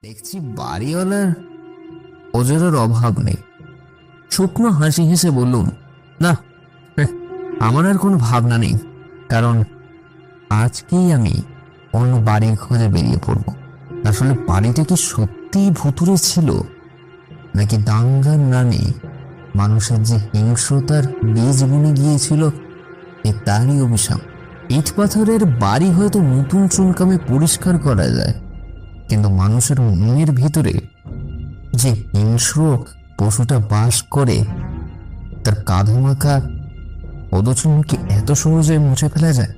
দেখছি বাড়িওয়ালার ওজোরের অভাব নেই। শুকনো হাসি হেসে বললুম, না, আমার আর কোনো ভাবনা নেই, কারণ আজকেই আমি অন্য বাড়ির খোঁজে বেরিয়ে পড়ব। আসলে বাড়িটা কি সত্যিই ভুতুরে ছিল, নাকি দাঙ্গার নামে মানুষের যে হিংস্রতার বীজ বুনে গিয়েছিল তারই অভিশাপ? ইট পাথরের বাড়ি হয়তো নতুন চুনকামে পরিষ্কার করা যায়, কিন্তু মানুষের মনের ভিতরে যে হিংস্র পশুটা বাস করে, তার কাঁধমাখা পদচিহ্ন কি এত সহজে মুছে ফেলা যায়?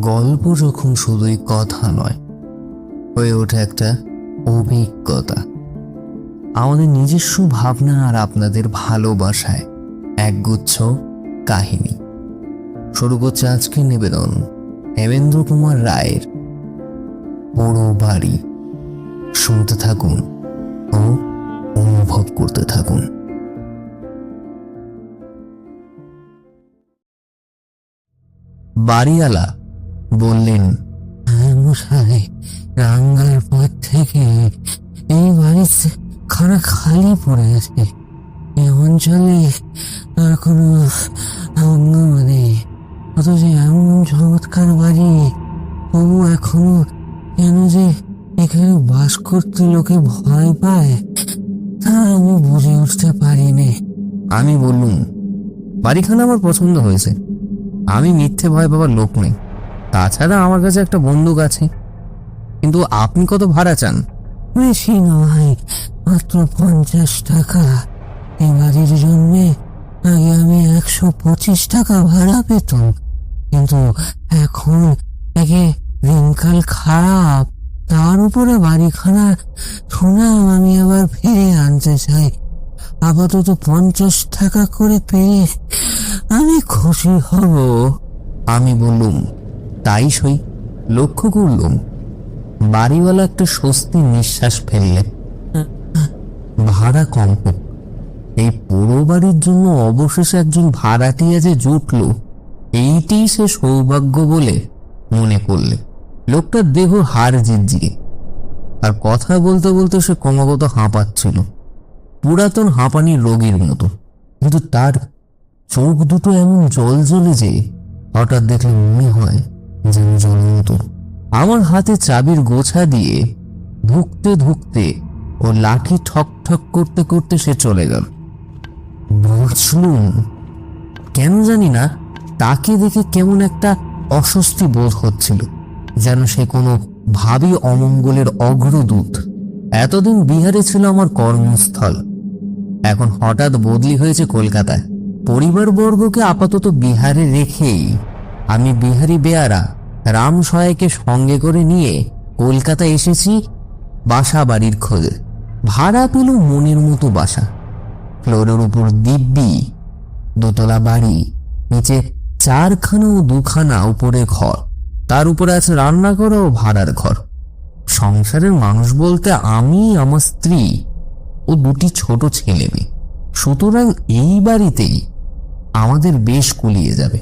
গল্প যখন শুধুই কথা নয়, হয়ে ওঠে একটা অভিজ্ঞতা। আমাদের নিজস্ব ভাবনা আর আপনাদের ভালোবাসায় একগুচ্ছ কাহিনী শুরু করছে আজকের নিবেদন হেমেন্দ্র কুমার রায়ের পোড়ো বাড়ি। শুনতে থাকুন ও অনুভব করতে থাকুন। বাড়িওয়ালা বললেন, হ্যাঁ মশাই, রাঙ্গার পর থেকে এই বাড়ি খানা খালি পড়ে আছে। এই অঞ্চলে আর কোনো নেই, অথচ এমন চমৎকার বাড়ি, তবু এখনো কেন যে এখানে বাস করতে লোকে ভয় পায় তা আমি বুঝে উঠতে পারিনি। আমি বললুম, বাড়িখানা আমার পছন্দ হয়েছে, আমি মিথ্যে ভয় পাবার লোক নেই। তাছাড়া আমার কাছে একটা বন্দুক আছে। কিন্তু আপনি কত ভাড়া চান? বেশি নয়, মাত্র 50 টাকা। এই বাড়ির জন্য আগে আমি 125 টাকা ভাড়া পেতাম, কিন্তু এখন একে দিনকাল খারাপ, তার উপরে বাড়িখানা শুনাম আমি আবার ফিরে আনতে চাই। আপাতত 50 টাকা করে পেয়ে আমি খুশি হব। আমি বললুম, তাই সই। লক্ষ্য করলুম বাড়িওয়ালা একটা স্বস্তির নিঃশ্বাস ফেললেন। ভাড়া কম হোক, এই পুরো বাড়ির জন্য অবশেষে একজন ভাড়াটিয়া যে জুটল, এইটি সে সৌভাগ্য বলে মনে করলে। লোকটার দেহ হাড় জিরজিরে, আর কথা বলতে বলতে সে ক্রমাগত হাঁপাচ্ছিল, পুরাতন হাঁপানির রোগীর মতো। কিন্তু তার চোখ দুটো এমন জল জ্বলে যে হঠাৎ দেখলে মনে হয় যেন জলের মতো। আমার হাতে চাবির গোছা দিয়ে ধুকতে ধুকতে ও লাঠি ঠক ঠক করতে করতে সে চলে গেল। বুঝলুম, কেন জানি না, তাকে দেখে কেমন একটা অস্বস্তি বোধ হচ্ছিল, যেন সে কোনো ভাবী অমঙ্গলের অগ্রদূত। এতদিন বিহারে ছিল আমার কর্মস্থল, এখন হঠাৎ বদলি হয়েছে কলকাতায়। পরিবারবর্গকে আপাতত বিহারে রেখেই আমি বিহারি বেয়ারা রাম সহায়কে সঙ্গে করে নিয়ে কলকাতা এসেছি বাসা বাড়ির খোঁজে। ভাড়া পেল মনের মতো বাসা, ফ্লোরের উপর দিব্যি, দোতলা বাড়ি, নিচে 4খানা ও 2খানা উপরে ঘর, তার উপরে আছে রান্নাঘর ও ভাড়ার ঘর। সংসারের মানুষ বলতে আমি, আমার স্ত্রী ও 2টি ছোট ছেলে মেয়ে। সুতরাং এই বাড়িতেই আমাদের বেশ কুলিয়ে যাবে।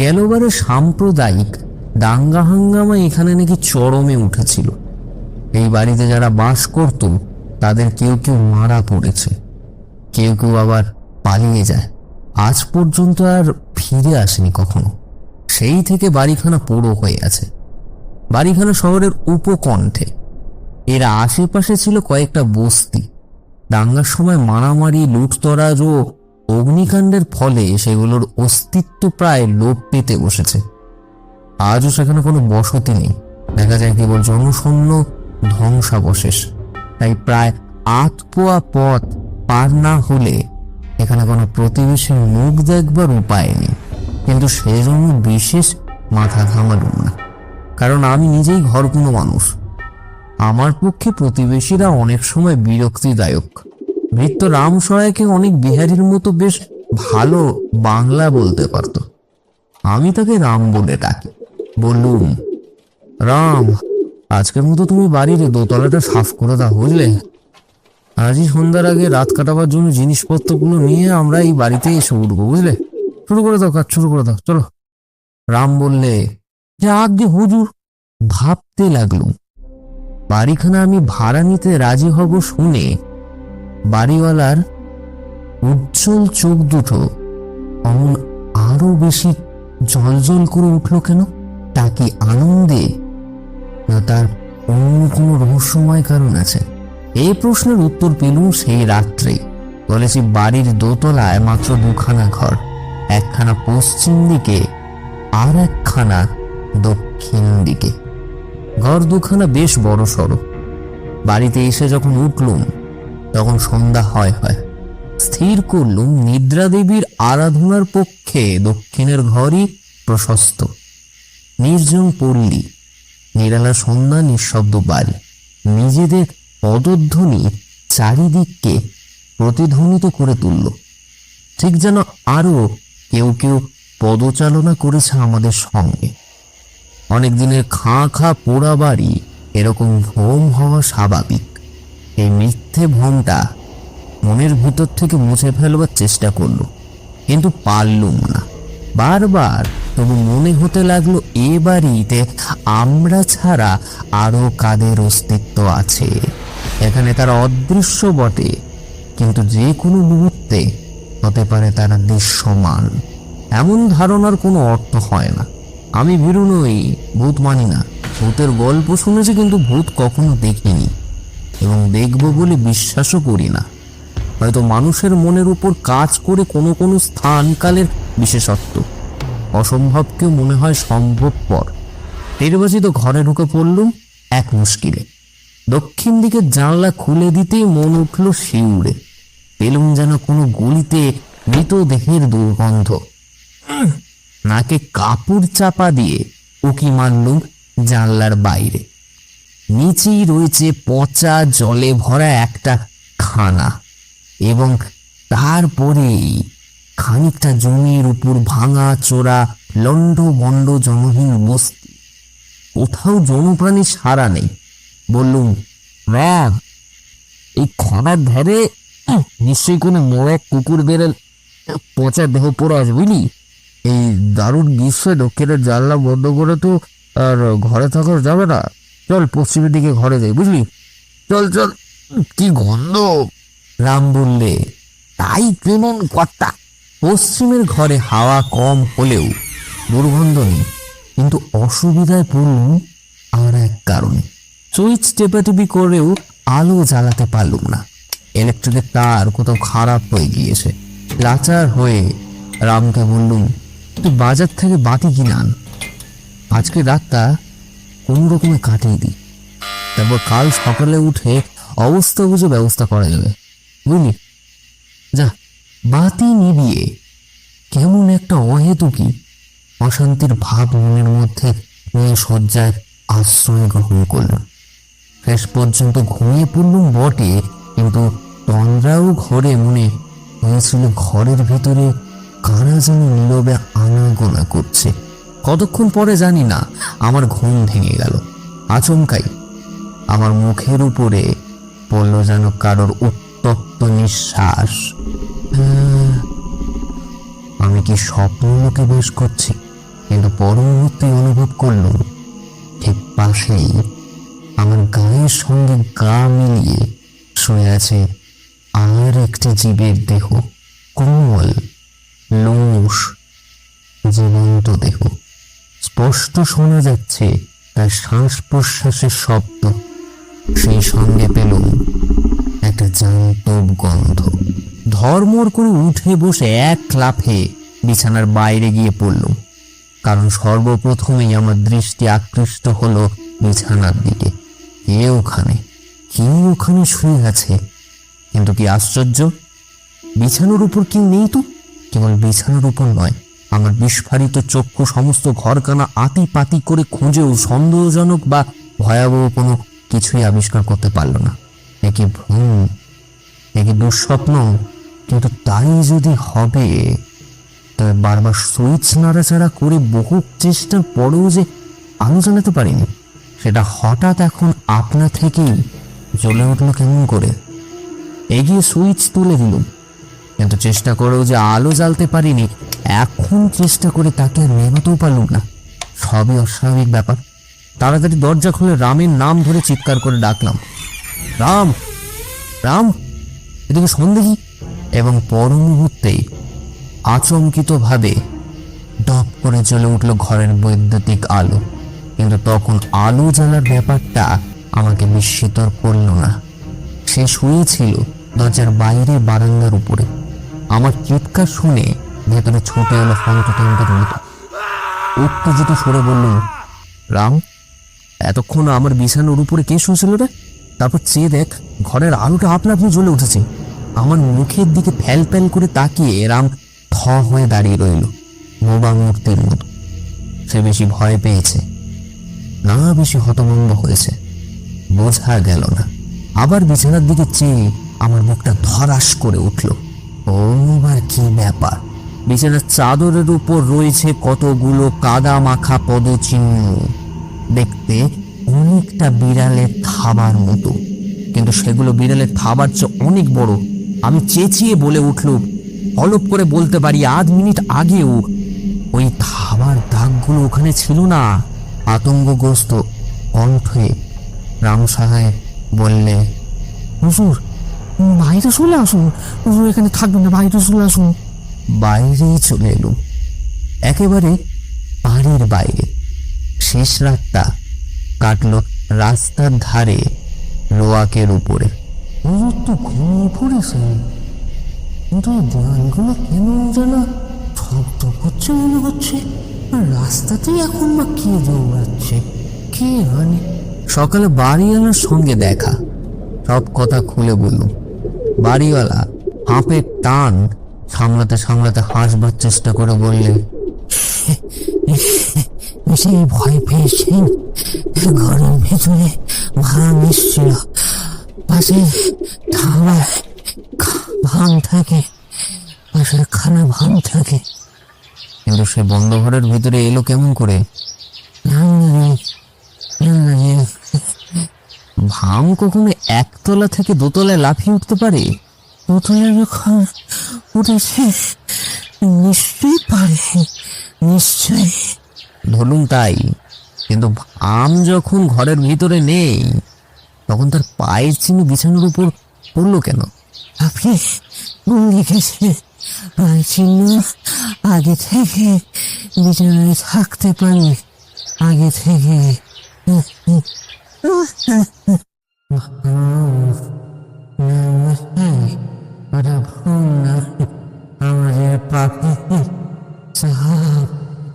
গেলবারে সাম্প্রদায়িক দাঙ্গা হাঙ্গামা এখানে নাকি চরমে উঠেছিল। এই বাড়িতে যারা বাস করত তাদের কেউ কেউ মারা পড়েছে, কেউ কেউ আবার পালিয়ে যায়, আজ পর্যন্ত আর ফিরে আসেনি কখনো। সেই থেকে বাড়িখানা পোড়ো হয়ে আছে। বাড়িখানা শহরের উপকণ্ঠে, এর আশেপাশে ছিল কয়েকটা বস্তি। দাঙ্গার সময় মারামারি, লুটতরাজ ও অগ্নিকাণ্ডের ফলে সেগুলোর অস্তিত্ব প্রায় লোপ পেতে বসেছে। আজও সেখানে কোনো বসতি নেই, দেখা যায় কেবল জনশূন্য ধ্বংসাবশেষ। তাই প্রায় 8 পোয়া পথ পার না হলে এখানে কোনো প্রতিবেশীর মুখ দেখবার উপায় নেই। কিন্তু সেজন্য বিশেষ মাথা ঘামালুম না, কারণ আমি নিজেই ঘরকুনো মানুষ। আমার পক্ষে প্রতিবেশীরা অনেক সময় বিরক্তিদায়ক। ভৃত্য রাম সহায়কে অনেক বিহারীর মতো বেশ ভালো বাংলা বলতে পারত। আমি তাকে রাম বলে ডাকি। বললুম, রাম, আজকের মতো তুমি বাড়ির দোতলাটা সাফ করে দাও, বুঝলে? আজই সন্ধ্যার আগে রাত কাটাবার জন্য জিনিসপত্রগুলো নিয়ে আমরা এই বাড়িতে এসে উঠবো, বুঝলে? শুরু করে দাও, কাজ শুরু করে দাও, চলো। রাম বললে, যা আজ্ঞে হুজুর। ভাবতে লাগলুম, বাড়িখানা আমি ভাড়া নিতে রাজি হব শুনে বাড়িওয়ালার উজ্জ্বল চোখ দুটো অমন আরো বেশি জলজল করে উঠল কেন? তা কি আনন্দে, না তার অন্য কোনো রহস্যময় কারণ আছে? এই প্রশ্নের উত্তর পেলুম সেই রাত্রে। বলেছি, বাড়ির দোতলায় মাত্র দুখানা ঘর, একখানা পশ্চিম দিকে আর একখানা দক্ষিণ দিকে। ঘর দুখানা বেশ বড় সড়ো। বাড়িতে এসে যখন উঠলুম তখন সন্ধ্যা হয়। স্থির করলুম নিদ্রা দেবীর আরাধনার পক্ষে দক্ষিণের ঘরই প্রশস্ত। নির্জন পল্লী, নিরালা সন্ধ্যা, নিঃশব্দ বাড়ি, নিজেদের পদধ্বনি চারিদিককে প্রতিধ্বনিত করে তুলল। ঠিক যেন আরো কেউ কেউ পদচালনা করেছে আমাদের সঙ্গে। অনেক দিনের খাঁ পোড়া বাড়ি এরকম ভ্রম হওয়া স্বাভাবিক। এই মিথ্যে ভ্রমটা মনের ভিতর থেকে মুছে ফেলবার চেষ্টা করলো, কিন্তু পারলুম না। বারবার তবু মনে হতে লাগলো এ বাড়িতে আমরা ছাড়া আরো কাদের অস্তিত্ব আছে। এখানে তারা অদৃশ্য বটে, কিন্তু যে কোনো মুহূর্তে হতে পারে তারা দৃশ্যমান। এমন ধারণার কোনো অর্থ হয় না। আমি ভীরু নই, ভূত মানি না। ভূতের গল্প শুনেছি, কিন্তু ভূত কখনো দেখিনি এবং দেখব বলে বিশ্বাসও করি না। হয়তো মানুষের মনের উপর কাজ করে কোনো কোনো স্থানকালের বিশেষত্ব। অসম্ভবকেও মনে হয় সম্ভবপর। নির্বাচিত ঘরে ঢুকে পড়লুম এক মুশকিলে। দক্ষিণ দিকের জানলা খুলে দিতেই মন উঠল শিউরে। পেলুম যেন কোনো গলিতে মৃতদেহের দুর্গন্ধ। নাকে কাপড় চাপা দিয়ে উকি মারলুম জানলার বাইরে। নিচেই রয়েছে পচা জলে ভরা একটা খানা, এবং তারপরেই খানিকটা জমির উপর ভাঙা চোরা লন্ড বন্ড জনহীন বস্তি। কোথাও জনপ্রাণী সারা নেই। বললুম, রাগ, এই খানার ধারে নিশ্চয়ই কোনো মোড়া কুকুর বেড়াল পচা দেহ পড়ে আছে, বুঝলি? এই দারুণ গ্রীষ্মে দক্ষিণের জানলা বন্ধ করে তো আর ঘরে থাকা যাবে না। চল পশ্চিমের দিকে ঘরে যাই, বুঝলি? চল চল। কি গন্ধ! রাম বললে, তাই কেমন কর্তা। পশ্চিমের ঘরে হাওয়া কম হলেও দুর্গন্ধ নেই, কিন্তু অসুবিধায় পড়লুম আর এক কারণে। সুইচ টেপাটেপি করেও আলো জ্বালাতে পারলুম না। ইলেকট্রিকের তার কোথাও খারাপ হয়ে গিয়েছে। লাচার হয়ে রামকে বললুম, তুই বাজার থেকে বাতি কিনে আন। আজকে রাতটা কোনো রকমে কাটিয়ে দিই, তারপর কাল সকালে উঠে অবস্থা বুঝে ব্যবস্থা করা যাবে, বুঝলি? যা। বাতি নিবিয়ে কেমন একটা অহেতুকি অশান্তির ভাব মনের মধ্যে নিয়ে শয্যায় আশ্রয় গ্রহণ করলাম। শেষ পর্যন্ত ঘুমিয়ে পড়লুম বটে, কিন্তু তন্দ্রাও ঘরে মনে হয়েছিল ঘরের ভিতরে কারা যেন নীরবে আনাগোনা করছে। কতক্ষণ পরে জানি না আমার ঘুম ভেঙে গেল। আচমকাই আমার মুখের উপরে পড়ল যেন কারোর উত্তপ্ত নিঃশ্বাস। আমি কি স্বপ্ন লোকে বাস করছি? কিন্তু পর মুহূর্তে অনুভব করলাম ঠিক পাশেই আমার গায়ের সঙ্গে গা মিলিয়ে শুয়ে আছে আর একটি জীবের দেহ, কোমল, লোমশ, জীবন্ত দেহ। স্পষ্ট শোনা যাচ্ছে তার শ্বাস প্রশ্বাসের শব্দ। সেই সঙ্গে পেলুম একটা জান্তব গন্ধ। ধর্মর করে উঠে বসে এক লাফে বিছানার বাইরে গিয়ে পড়লুম, কারণ সর্বপ্রথমেই আমার দৃষ্টি আকৃষ্ট হলো বিছানার দিকে। কেউ ওখানে শুয়ে আছে, কিন্তু কি আশ্চর্য, বিছানার উপর কেউ নেই তো। কেবল বিছানার উপর নয়, আমার বিস্ফারিত চক্ষু সমস্ত ঘরখানা আতি পাতি করে খুঁজেও সন্দেহজনক বা ভয়াবহ কোনো কিছুই আবিষ্কার করতে পারল না। একই ভ্রম, একই দুঃস্বপ্ন। কিন্তু তাই যদি হবে, তবে বারবার সুইচ নাড়াচাড়া করে বহু চেষ্টার পরেও যে আলো জ্বালাতে পারিনি, সেটা হঠাৎ এখন আপনা থেকেই জ্বলে উঠল কেমন করে। এগিয়ে সুইচ তুলে দিলুম, কিন্তু চেষ্টা করেও যে আলো জ্বালতে পারিনি এখন চেষ্টা করে তাকে আর নেভাতেও পারলুম না। সবই অস্বাভাবিক ব্যাপার। তাড়াতাড়ি দরজা খুলে রামের নাম ধরে চিৎকার করে ডাকলাম, রাম, রাম, এদিকে শোন দেখি। এবং পর মুহূর্তেই আচমকিত ভাবে ডপ করে জ্বলে উঠল ঘরের বৈদ্যুতিক আলো। কিন্তু তখন আলো জ্বালার ব্যাপারটা আমাকে বিস্মিত করল না। সে শুয়েছিল দরজার বাইরে বারান্দার উপরে। আমার চিৎকার শুনে ভেতরে ছুটে এলো হন্তদন্তের মতো। উত্তেজিত সরে বলল, রাম, এতক্ষণ আমার বিছানার উপরে কে শুয়েছিল রে? তারপর চেয়ে দেখ, ঘরের আলোটা আপনা আপনি জ্বলে উঠেছে। আমার মুখের দিকে ফ্যাল ফ্যাল করে তাকিয়ে রাম থ হয়ে দাঁড়িয়ে রইল, বোবা মূর্তির মতো। সে বেশি ভয় পেয়েছে না বেশি হতভম্ব হয়েছে বোঝা গেল না। আবার বিছানার দিকে চেয়ে আমার মুখটা ধরাস করে উঠল। ওবার কি ব্যাপার? বিছানার চাদরের উপর রয়েছে কতগুলো কাদা মাখা পদচিহ্ন, দেখতে অনেকটা বিড়ালের থাবার মতো, কিন্তু সেগুলো বিড়ালের থাবার চেয়ে অনেক বড়। আমি চেঁচিয়ে বলে উঠলুম, অলপ করে বলতে পারি 8 মিনিট আগেও ওই থাবার দাগগুলো ওখানে ছিল না। আতঙ্কগ্রস্ত কণ্ঠে রাম সাহেব বললে, হুজুর, বাইরে চলে আসুন, হুজুর এখানে থাকবেন না, বাইরে চলে আসুন। বাইরেই চলে এলুম, একেবারে বাড়ির বাইরে। শেষ রাতটা কাটলো রাস্তার ধারে রোয়াকের উপরে। হুজুর তো ঘুমিয়ে পড়েছেন, কিন্তু দেওয়ালগুলো কেন যেন শব্দ করছে মনে হচ্ছে। আর রাস্তাতেই এখন বা কে দৌড়াচ্ছে, কে জানে। সকালে বাড়িওয়ালার সঙ্গে দেখা, সব কথা খুলে বললুম। বাড়িওয়ালা হাঁপের টান সামলাতে সামলাতে হাসবার চেষ্টা করে বললে, সেই ভয় পেয়েছেন? ঘরের ভেতরে ভাঙ এসছিল, পাশে থাবার ভাঙ থাকে, পাশের খানা ভাঙ থাকে, কিন্তু সে বন্ধ ঘরের ভিতরে এলো কেমন করে? ভাঙ কখনো একতলা থেকে দোতলায় লাফিয়ে উঠতে পারে? দোতলায় যখন উঠেছে নিশ্চয়ই পারে, নিশ্চয়। ধরুন তাই, কিন্তু ভাম যখন ঘরের ভিতরে নেই তখন তার পায়ের চিহ্ন বিছানার উপর পড়লো কেন? আপনি লিখেছেন পায়ের চিহ্ন আগে থেকে বিছানায় থাকতে পারি, আগে থেকে। আমাদের পাখি সব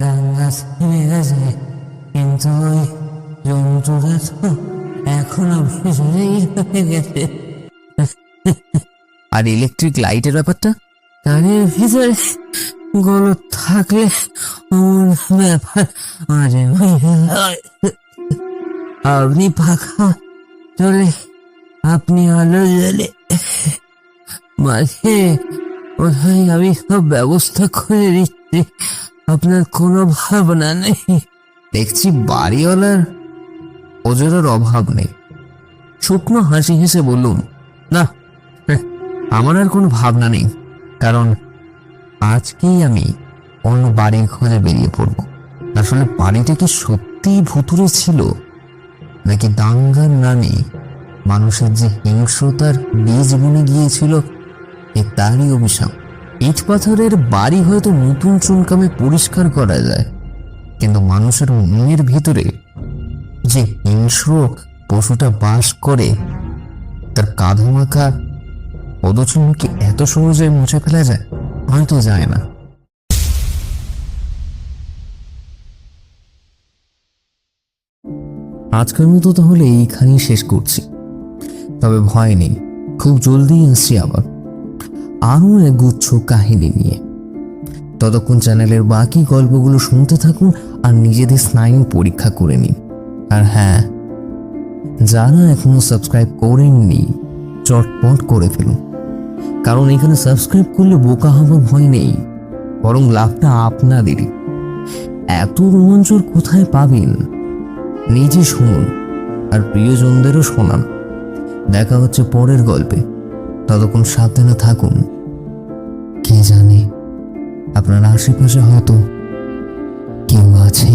রান্না ছেড়ে গেছে, কিন্তু ওই জন্তুরা তো এখনো ভেতরেই রয়ে গেছে। আর ইলেকট্রিক লাইটের ব্যাপারটা? কানের ভিতরে গলো থাকলে অমন ব্যাপার মাঝে মাঝে হয়। আপনি পাখা চলে, আপনি আলো জ্বলে, মাঝে কোথায় আমি সব ব্যবস্থা করে দিচ্ছি, আপনার কোনো ভাবনা নেই। দেখছি বাড়িওয়ালার ওজোরের অভাব নেই। শুকনো হাসি হেসে বললুম, না, আমার আর কোনো ভাবনা নেই, কারণ আজকেই আমি অন্য বাড়ির খোঁজে বেরিয়ে পড়ব। আসলে বাড়িটা কি সত্যিই ভুতুরে ছিল, নাকি দাঙ্গার নামে মানুষের যে হিংস্রতার বীজ বুনে গিয়েছিল তারই অভিশাপ? ইট পাথরের বাড়ি হয়তো নতুন চুনকামে পরিষ্কার করা যায়, কিন্তু মানুষের মনের ভিতরে যে হিংস্র পশুটা বাস করে তার কাঁধমাখা পদচিহ্ন কি এত সহজে মুছে ফেলা যায়? হয়তো যায় না। আজকের মতো তাহলে এইখানেই শেষ করছি। তবে ভয় নেই, খুব জলদি আসছি আবার আরো এক গুচ্ছ কাহিনী নিয়ে। ততক্ষণ চ্যানেলের বাকি গল্পগুলো শুনতে থাকুন আর নিজেদের স্নায়ু পরীক্ষা করে নিন। আর হ্যাঁ, যারা এখনো সাবস্ক্রাইব করেননি চটপট করে ফেলুন, কারণ এখানে সাবস্ক্রাইব করলে বোকা হবার ভয় নেই, বরং লাভটা আপনাদেরই। এত রোমাঞ্চর কোথায় পাবেন? নিজে শুনুন আর প্রিয়জনদেরও শোনান। দেখা হচ্ছে পরের গল্পে, ততক্ষণ সাবধানে থাকুন। কে জানে আপনার আশেপাশে হয়তো কেউ আছে।